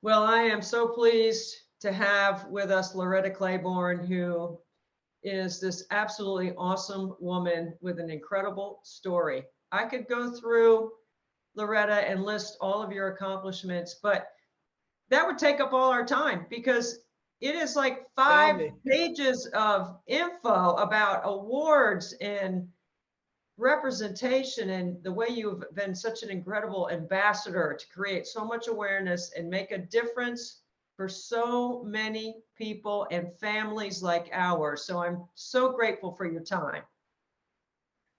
Well, I am so pleased to have with us Loretta Claiborne, who is this absolutely awesome woman with an incredible story. I could go through Loretta and list all of your accomplishments, but that would take up all our time because it is like Tell five me. pages of info about awards and representation and the way you've been such an incredible ambassador to create so much awareness and make a difference for so many people and families like ours. So I'm so grateful for your time.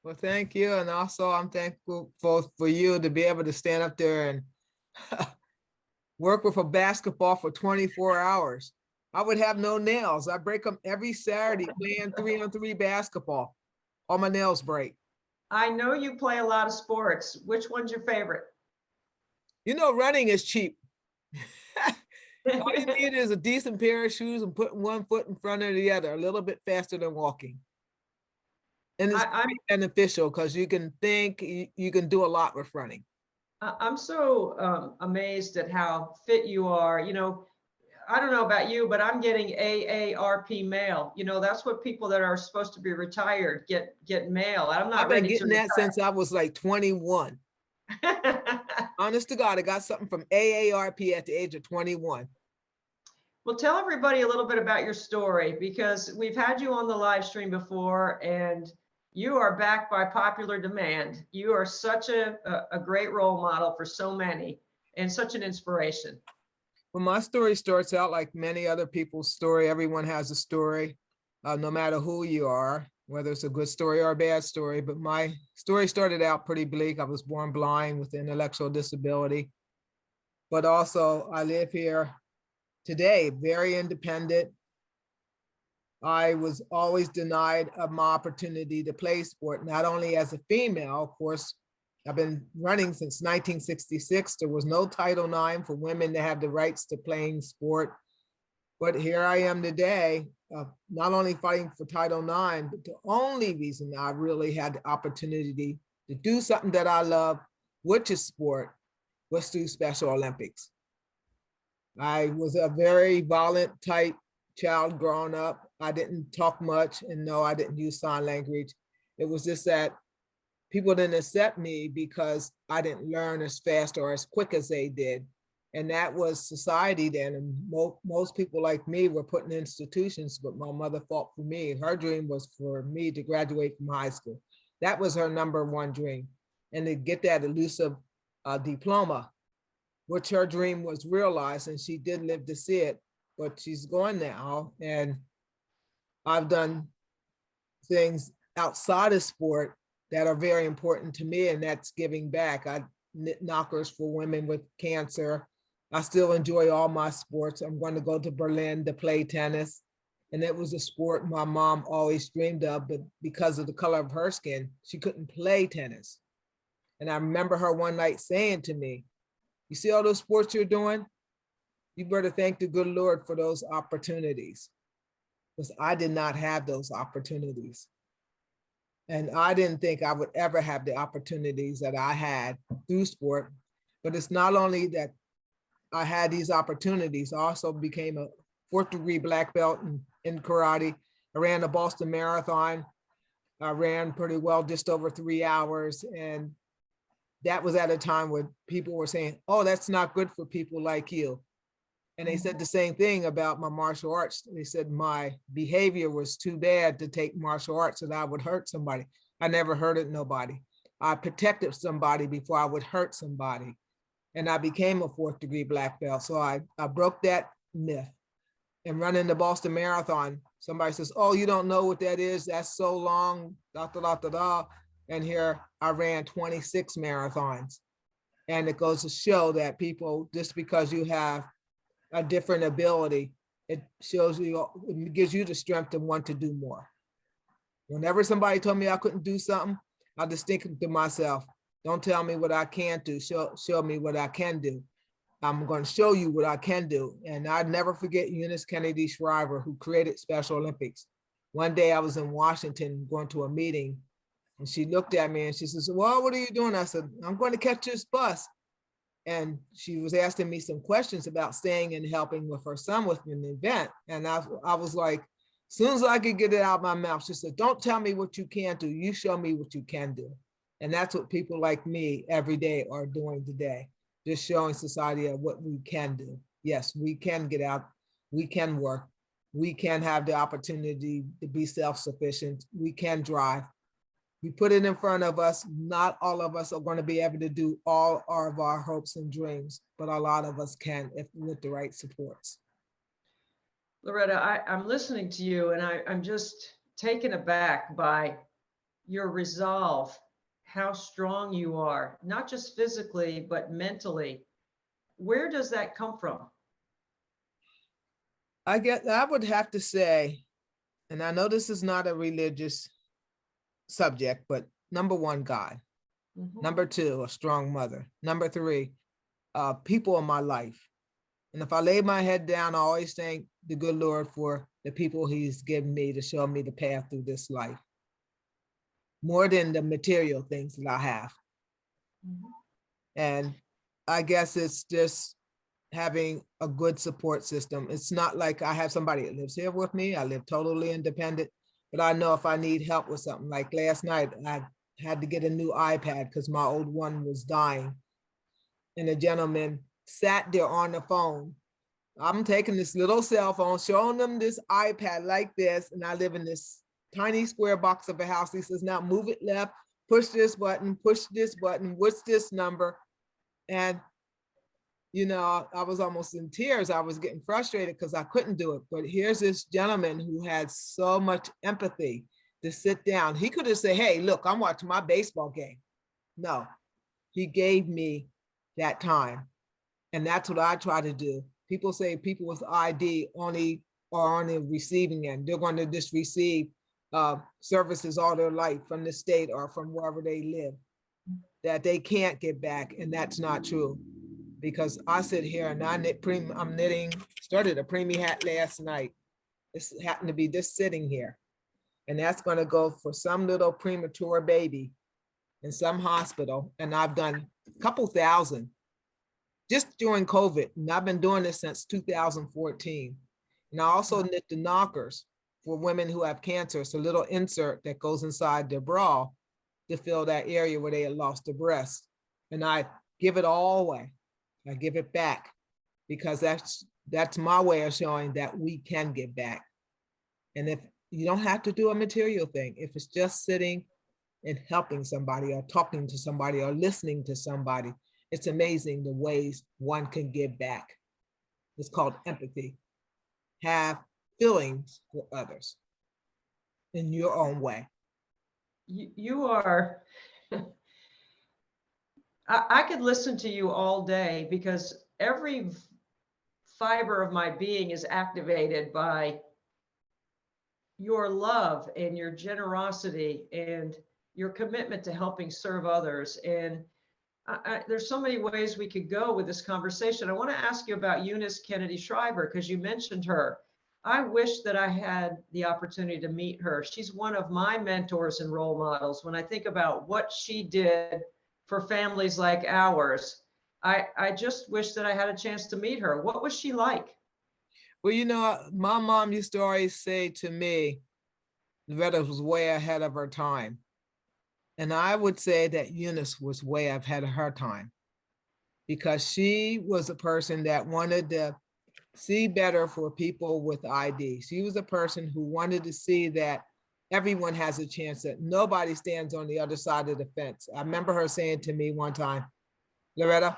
Well, thank you. And also I'm thankful for you to be able to stand up there and work with a basketball for 24 hours. I would have no nails. I break them every Saturday playing 3-on-3 basketball. All my nails break. I know you play a lot of sports. Which one's your favorite? You know, running is cheap. All you need is a decent pair of shoes and putting one foot in front of the other, a little bit faster than walking. And it's I'm very beneficial because you can think, you can do a lot with running. I'm so amazed at how fit you are. I don't know about you, but I'm getting AARP mail. That's what people that are supposed to be retired get mail. I'm I've not been ready to getting that since I was like 21. retire. Honest to God, I got something from AARP at the age of 21. Well, tell everybody a little bit about your story because we've had you on the live stream before and you are back by popular demand. You are such a great role model for so many and such an inspiration. Well, my story starts out like many other people's story. Everyone has a story, no matter who you are, whether it's a good story or a bad story. But my story started out pretty bleak. I was born blind with intellectual disability, but also I live here today, very independent. I was always denied of my opportunity to play sport, not only as a female, of course, I've been running since 1966. There was no Title IX for women to have the rights to playing sport. But here I am today, not only fighting for Title IX, but the only reason I really had the opportunity to do something that I love, which is sport, was through Special Olympics. I was a very violent type child growing up. I didn't talk much, and no, I didn't use sign language. It was just that people didn't accept me because I didn't learn as fast or as quick as they did. And that was society then. And most people like me were put in institutions, but my mother fought for me. Her dream was for me to graduate from high school. That was her number one dream. And to get that elusive diploma, which her dream was realized, and she did live to see it, but she's gone now. And I've done things outside of sport that are very important to me, and that's giving back. I knit knockers for women with cancer. I still enjoy all my sports. I'm going to go to Berlin to play tennis. And it was a sport my mom always dreamed of, but because of the color of her skin, she couldn't play tennis. And I remember her one night saying to me, "You see all those sports you're doing? You better thank the good Lord for those opportunities." Because I did not have those opportunities. And I didn't think I would ever have the opportunities that I had through sport. But it's not only that I had these opportunities, I also became a fourth-degree black belt in karate. I ran the Boston Marathon. I ran pretty well, just over 3 hours. And that was at a time when people were saying, "Oh, that's not good for people like you." And they said the same thing about my martial arts. They said my behavior was too bad to take martial arts, that I would hurt somebody. I never hurted nobody. I protected somebody before I would hurt somebody. And I became a fourth degree black belt. So I broke that myth. And running the Boston Marathon, somebody says, "Oh, you don't know what that is? That's so long, da, da, da, da, da." And here I ran 26 marathons. And it goes to show that people, just because you have a different ability, it shows you, it gives you the strength to want to do more. Whenever somebody told me I couldn't do something, I just think to myself, don't tell me what I can't do, show me what I can do. I'm going to show you what I can do. And I'd never forget Eunice Kennedy Shriver, who created Special Olympics. One day I was in Washington going to a meeting, and she looked at me and she says, "Well, what are you doing?" I said, "I'm going to catch this bus." And she was asking me some questions about staying and helping with her son with an event. And I was like, as soon as I could get it out of my mouth, she said, don't tell me what you can't do. You show me what you can do. And that's what people like me every day are doing today. Just showing society what we can do. Yes, we can get out. We can work. We can have the opportunity to be self-sufficient. We can drive. You put it in front of us. Not all of us are going to be able to do all of our hopes and dreams, but a lot of us can if with the right supports. Loretta, I'm listening to you and I'm just taken aback by your resolve, how strong you are, not just physically, but mentally. Where does that come from? I would have to say, and I know this is not a religious subject, but number one, God. Number two, a strong mother. Number three, people in my life. And if I lay my head down, I always thank the good Lord for the people he's given me to show me the path through this life. More than the material things that I have. And I guess it's just having a good support system. It's not like I have somebody that lives here with me. I live totally independent, but I know if I need help with something, like last night, I had to get a new iPad because my old one was dying. And a gentleman sat there on the phone. I'm taking this little cell phone, showing them this iPad like this, and I live in this tiny square box of a house. He says, now move it left, push this button, what's this number? And, you know, I was almost in tears. I was getting frustrated because I couldn't do it. But here's this gentleman who had so much empathy to sit down. He could have said, hey, look, I'm watching my baseball game. No, he gave me that time. And that's what I try to do. People say people with ID only are on the receiving end. They're going to just receive services all their life from the state or from wherever they live, that they can't get back. And that's not true. Because I sit here and I'm knitting, started a preemie hat last night. This happened to be just sitting here. And that's going to go for some little premature baby in some hospital. And I've done a couple thousand just during COVID. And I've been doing this since 2014. And I also knit the knockers for women who have cancer. It's a little insert that goes inside their bra to fill that area where they had lost the breast. And I give it all away. I give it back because that's my way of showing that we can give back. And if you don't have to do a material thing, if it's just sitting and helping somebody or talking to somebody or listening to somebody, it's amazing the ways one can give back. It's called empathy. Have feelings for others in your own way. You are, I could listen to you all day because every fiber of my being is activated by your love and your generosity and your commitment to helping serve others. And there's so many ways we could go with this conversation. I want to ask you about Eunice Kennedy Shriver because you mentioned her. I wish that I had the opportunity to meet her. She's one of my mentors and role models. When I think about what she did for families like ours, I just wish that I had a chance to meet her. What was she like? Well, you know, my mom used to always say to me, Loretta was way ahead of her time. And I would say that Eunice was way ahead of her time because she was a person that wanted to see better for people with ID. She was a person who wanted to see that everyone has a chance, that nobody stands on the other side of the fence. I remember her saying to me one time, Loretta,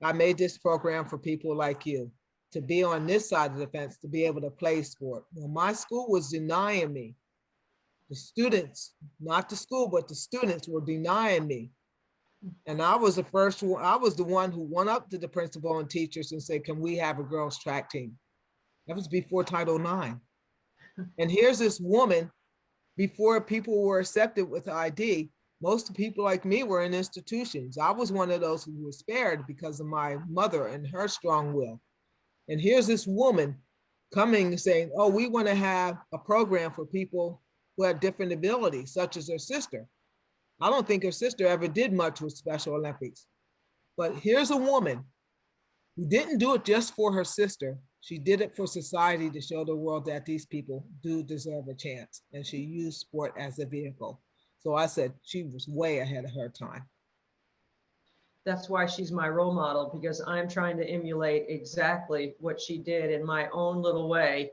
I made this program for people like you to be on this side of the fence, to be able to play sport. Well, my school was denying me. The students, not the school, but the students were denying me. And I was the first one, I was the one who went up to the principal and teachers and said, can we have a girls track team? That was before Title IX. And here's this woman, before people were accepted with ID, most people like me were in institutions. I was one of those who was spared because of my mother and her strong will. And here's this woman coming and saying, oh, we want to have a program for people who have different abilities, such as her sister. I don't think her sister ever did much with Special Olympics. But here's a woman who didn't do it just for her sister. She did it for society to show the world that these people do deserve a chance. And she used sport as a vehicle. So I said she was way ahead of her time. That's why she's my role model, because I'm trying to emulate exactly what she did in my own little way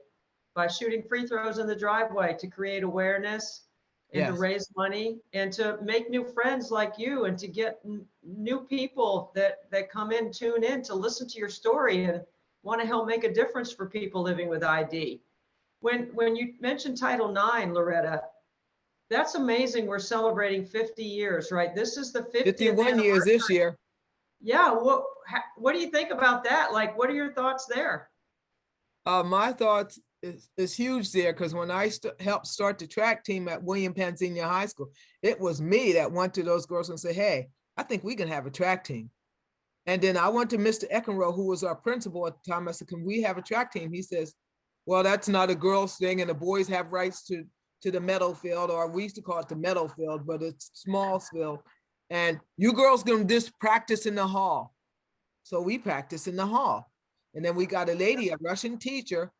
by shooting free throws in the driveway to create awareness and to Yes. raise money and to make new friends like you and to get new people that come in, tune in to listen to your story and want to help make a difference for people living with ID. When you mentioned Title IX, Loretta, that's amazing. We're celebrating 50 years, right? This is the 50th 51 years anniversary. this year. Yeah, what do you think about that? Like, what are your thoughts there? My thoughts is huge there, because when I helped start the track team at William Penn Senior High School, it was me that went to those girls and said, hey, I think we can have a track team. And then I went to Mr. Eckenroe, who was our principal at the time. I said, can we have a track team? He says, well, that's not a girls thing, and the boys have rights to the meadow field, or we used to call it the meadow field, but it's small field. And you girls can just practice in the hall. So we practice in the hall. And then we got a lady, a Russian teacher.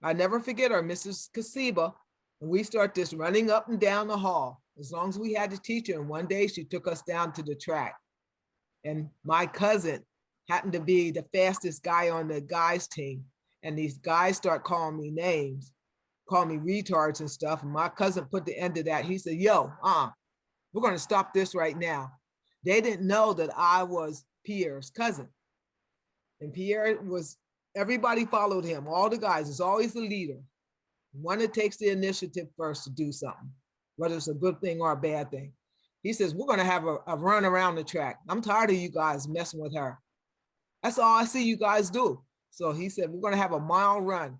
I never forget her, Mrs. Kasiba. And we start just running up and down the hall as long as we had the teacher. And one day she took us down to the track. And my cousin happened to be the fastest guy on the guys team. And these guys start calling me names, call me retards and stuff. And my cousin put the end to that. He said, yo, we're going to stop this right now. They didn't know that I was Pierre's cousin. And Pierre was, everybody followed him. All the guys, is always the leader. One that takes the initiative first to do something, whether it's a good thing or a bad thing. He says, we're going to have a run around the track. I'm tired of you guys messing with her. That's all I see you guys do. So he said, we're going to have a mile run.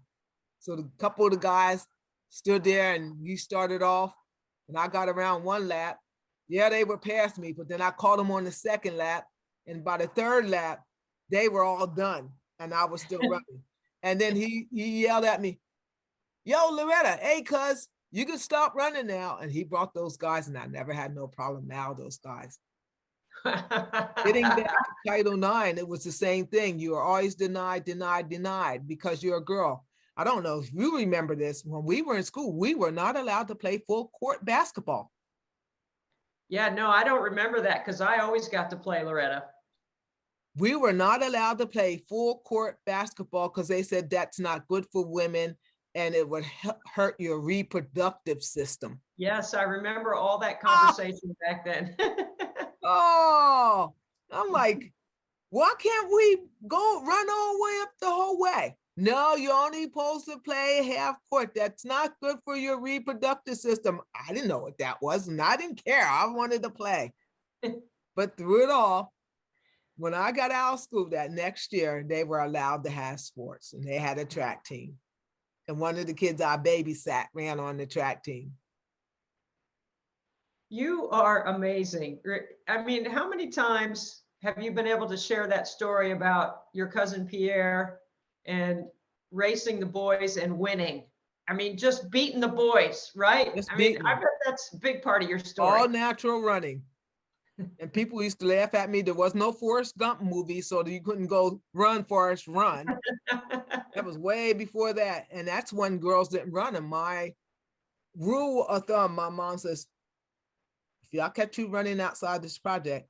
So the couple of the guys stood there and we started off, and I got around one lap. Yeah, they were past me, but then I caught them on the second lap. And by the third lap, they were all done and I was still running. And then he yelled at me, yo, Loretta, hey, cuz, you can stop running now. And he brought those guys, and I never had no problem now, those guys. Getting back to Title IX, it was the same thing. You are always denied because you're a girl. I don't know if you remember this. When we were in school, we were not allowed to play full court basketball. Yeah, no, I don't remember that because I always got to play, Loretta. We were not allowed to play full court basketball because they said that's not good for women and it would hurt your reproductive system. Yes, I remember all that conversation back then. Oh, I'm like, why can't we go run all the way up the whole way? No, you're only supposed to play half court. That's not good for your reproductive system. I didn't know what that was, and I didn't care. I wanted to play. But through it all, when I got out of school that next year, they were allowed to have sports, and they had a track team. And one of the kids I babysat ran on the track team. You are amazing. I mean, how many times have you been able to share that story about your cousin Pierre and racing the boys and winning? I mean, just beating the boys, right? Just I mean, beating I them. bet that's a big part of your story. All natural running. And people used to laugh at me. There was no Forrest Gump movie, so you couldn't go run, Forrest, run. That was way before that. And that's when girls didn't run. And my rule of thumb, my mom says, if y'all catch you running outside this project,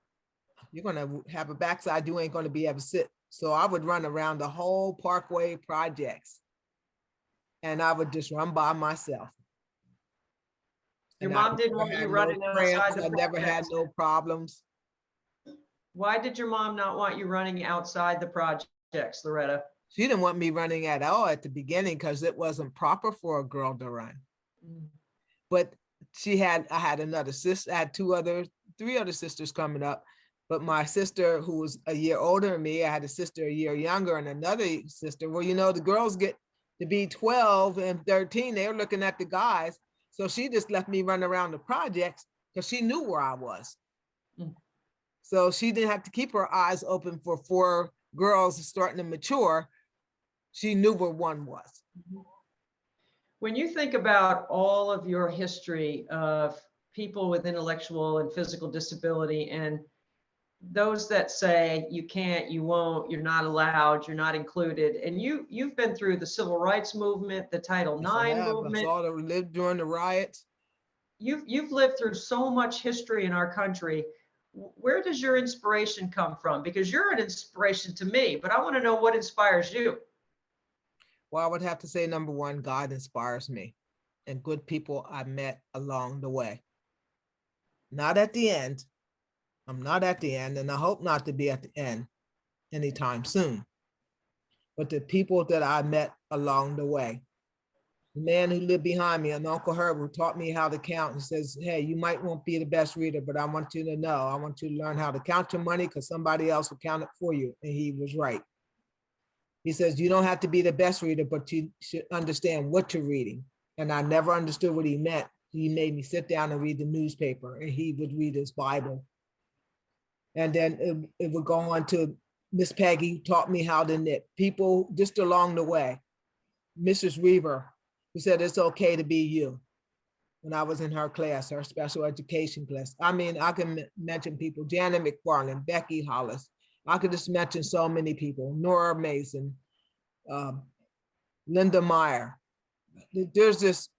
you're going to have a backside you ain't going to be able to sit. So I would run around the whole Parkway projects. And I would just run by myself. Your mom didn't want you running outside the projects. I never had no problems. Why did your mom not want you running outside the projects, Loretta? She didn't want me running at all at the beginning because it wasn't proper for a girl to run. But I had another sister, I had three other sisters coming up. But my sister, who was a year older than me, I had a sister a year younger and another sister. Well, you know, the girls get to be 12 and 13. They were looking at the guys. So she just left me run around the projects because she knew where I was. So she didn't have to keep her eyes open for 4 girls starting to mature. She knew where one was. When you think about all of your history of people with intellectual and physical disability and those that say you can't, you won't, you're not allowed, you're not included. And you've been through the civil rights movement, the Title Yes, I IX have. I movement. saw them live during the riots. You've lived through so much history in our country. Where does your inspiration come from? Because you're an inspiration to me, but I want to know what inspires you. Well, I would have to say, number one, God inspires me and good people I met along the way. Not at the end. I'm not at the end, and I hope not to be at the end anytime soon. But the people that I met along the way. The man who lived behind me, an Uncle Herb, who taught me how to count, and says, hey, you might won't be the best reader, but I want you to know, I want you to learn how to count your money because somebody else will count it for you. And he was right. He says, you don't have to be the best reader, but you should understand what you're reading. And I never understood what he meant. He made me sit down and read the newspaper, and he would read his Bible. And then it would go on to Miss Peggy taught me how to knit. People just along the way. Mrs. Reaver, who said it's okay to be you. When I was in her class, her special education class. I mean, I can mention people, Janet McFarland, Becky Hollis. I could just mention so many people, Nora Mason, Linda Meyer. There's this,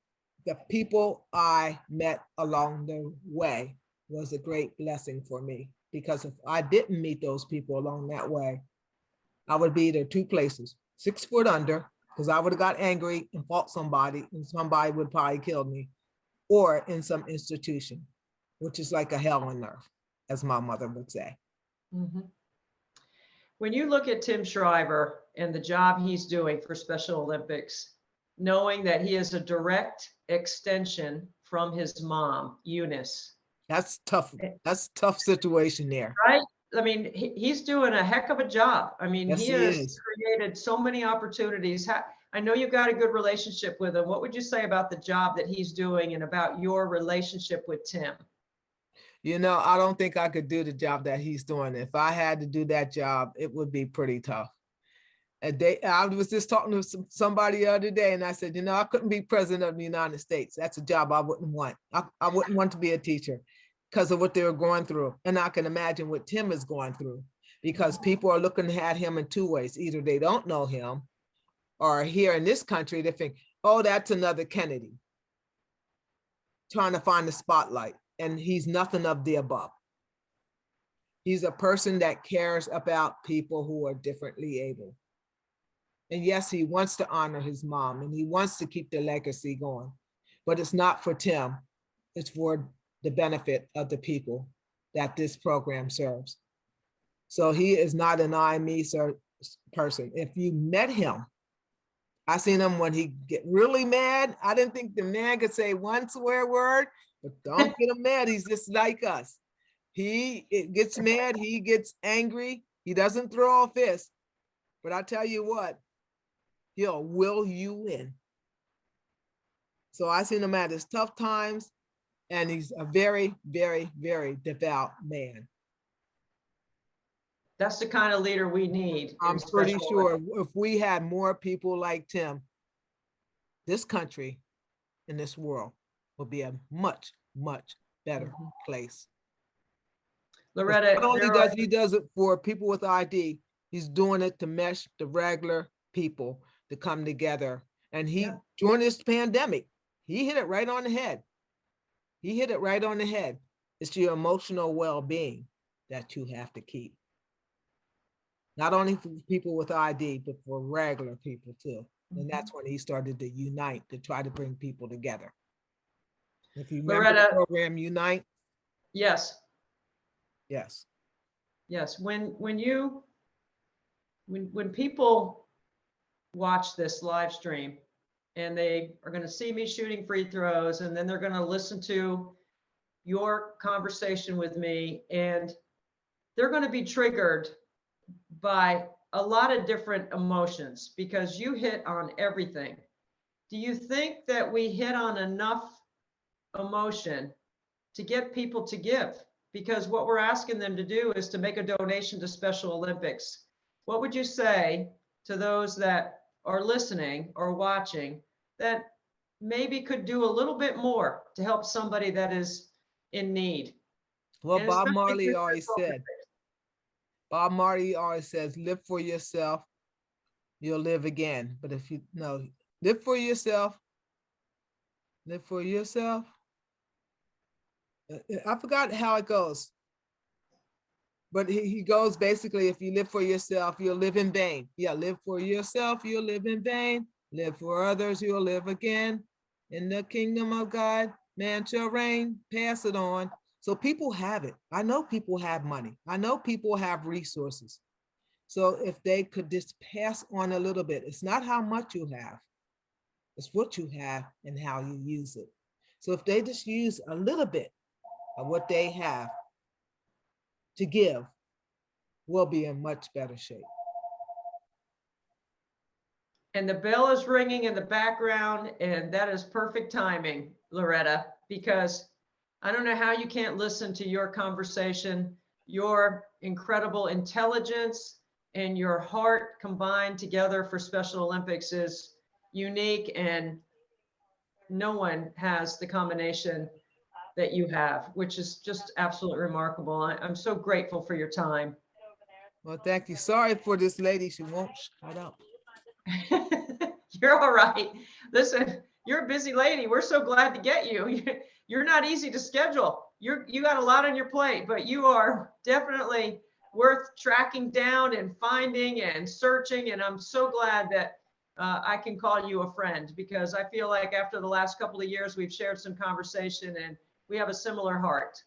the people I met along the way was a great blessing for me, because if I didn't meet those people along that way, I would be either two places, 6 foot under, because I would have got angry and fought somebody, and somebody would probably kill me, or in some institution, which is like a hell on earth, as my mother would say. Mhm. When you look at Tim Shriver and the job he's doing for Special Olympics, knowing that he is a direct extension from his mom, Eunice, That's tough. That's a tough situation there. right? I mean, he's doing a heck of a job. I mean, Yes, he he has is. created so many opportunities. I know you've got a good relationship with him. What would you say about the job that he's doing and about your relationship with Tim? You know, I don't think I could do the job that he's doing. If I had to do that job, it would be pretty tough. I was just talking to somebody the other day, and I said, you know, I couldn't be president of the United States. That's a job I wouldn't want. I wouldn't want to be a teacher because of what they were going through. And I can imagine what Tim is going through, because people are looking at him in two ways. Either they don't know him, or here in this country, they think, oh, that's another Kennedy, trying to find the spotlight. And he's nothing of the above. He's a person that cares about people who are differently able. And yes, he wants to honor his mom and he wants to keep the legacy going, but it's not for Tim. It's for the benefit of the people that this program serves. So he is not an I, me person. If you met him, I seen him when he get really mad. I didn't think the man could say one swear word, but don't get him mad. He's just like us. He gets mad. He gets angry. He doesn't throw a fist. But I tell you what, he'll will you in. So I seen him at his tough times, and he's a very, very, very devout man. That's the kind of leader we need. I'm pretty sure if we had more people like Tim, this country and this world will be a much, much better place. Loretta, not only does he does it for people with ID, he's doing it to mesh the regular people to come together. And he, during this pandemic, he hit it right on the head. He hit it right on the head. It's your emotional well-being that you have to keep. Not only for people with ID, but for regular people too. And that's when he started to unite, to try to bring people together. If you remember Loretta, the program Unite? Yes. Yes. Yes. When people watch this live stream and they are going to see me shooting free throws, and then they're going to listen to your conversation with me, and they're going to be triggered by a lot of different emotions because you hit on everything. Do you think that we hit on enough emotion to get people to give? Because what we're asking them to do is to make a donation to Special Olympics. What would you say to those that are listening or watching that maybe could do a little bit more to help somebody that is in need? Well, Bob Marley always said, Bob Marley always says, live for yourself, you'll live again. But if you know, live for yourself, live for yourself. I forgot how it goes. But he goes basically, if you live for yourself, you'll live in vain. Yeah, live for yourself, you'll live in vain. Live for others, you'll live again. In the kingdom of God, man shall reign, pass it on. So people have it. I know people have money. I know people have resources. So if they could just pass on a little bit, it's not how much you have, it's what you have and how you use it. So if they just use a little bit of what they have to give, we'll be in much better shape. And the bell is ringing in the background, and that is perfect timing, Loretta, because I don't know how you can't listen to your conversation. Your incredible intelligence and your heart combined together for Special Olympics is unique, and no one has the combination that you have, which is just absolutely remarkable. I'm so grateful for your time. Well, thank you. Sorry for this lady, she won't shut up. You're all right. Listen, you're a busy lady. We're so glad to get you. You're not easy to schedule. You got a lot on your plate, but you are definitely worth tracking down and finding and searching. And I'm so glad that I can call you a friend, because I feel like after the last couple of years, we've shared some conversation and we have a similar heart.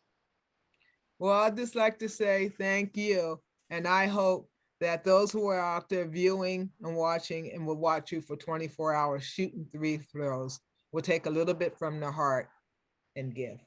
Well, I'd just like to say thank you. And I hope that those who are out there viewing and watching and will watch you for 24 hours shooting 3 throws will take a little bit from the heart and give.